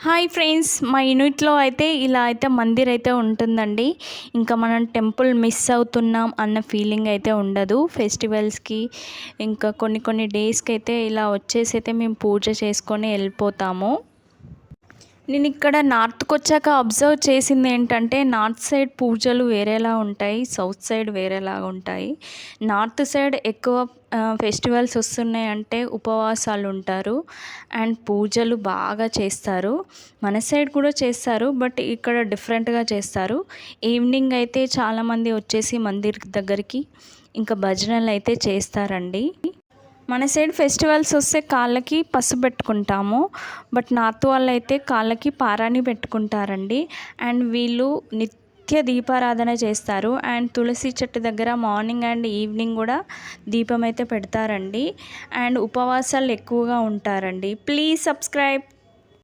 Hi friends, మా యూనిట్లో అయితే ఇలా అయితే మందిర్ అయితే ఉంటుందండి. ఇంకా మనం టెంపుల్ మిస్ అవుతున్నాం అన్న ఫీలింగ్ అయితే ఉండదు. ఫెస్టివల్స్కి ఇంకా కొన్ని డేస్కి అయితే ఇలా వచ్చేసి అయితే మేము పూజ చేసుకొని వెళ్ళిపోతాము. నేను ఇక్కడ నార్త్కి వచ్చాక అబ్జర్వ్ చేసింది ఏంటంటే, నార్త్ సైడ్ పూజలు వేరేలా ఉంటాయి, సౌత్ సైడ్ వేరేలా ఉంటాయి. నార్త్ సైడ్ ఎక్కువ ఫెస్టివల్స్ వస్తున్నాయంటే ఉపవాసాలు ఉంటారు అండ్ పూజలు బాగా చేస్తారు. మన సైడ్ కూడా చేస్తారు, బట్ ఇక్కడ డిఫరెంట్గా చేస్తారు. ఈవినింగ్ అయితే చాలామంది వచ్చేసి మందిర్ దగ్గరికి ఇంకా భజనలు అయితే చేస్తారండి. మన సైడ్ ఫెస్టివల్స్ వస్తే కాళ్ళకి పసుపు పెట్టుకుంటాము, బట్ నార్త్ వాళ్ళు అయితే కాళ్ళకి పారాణి పెట్టుకుంటారండి. అండ్ వీళ్ళు నిత్య దీపారాధన చేస్తారు. అండ్ తులసి చెట్టు దగ్గర మార్నింగ్ అండ్ ఈవినింగ్ కూడా దీపం అయితే పెడతారండి. అండ్ ఉపవాసాలు ఎక్కువగా ఉంటారండి. Please subscribe.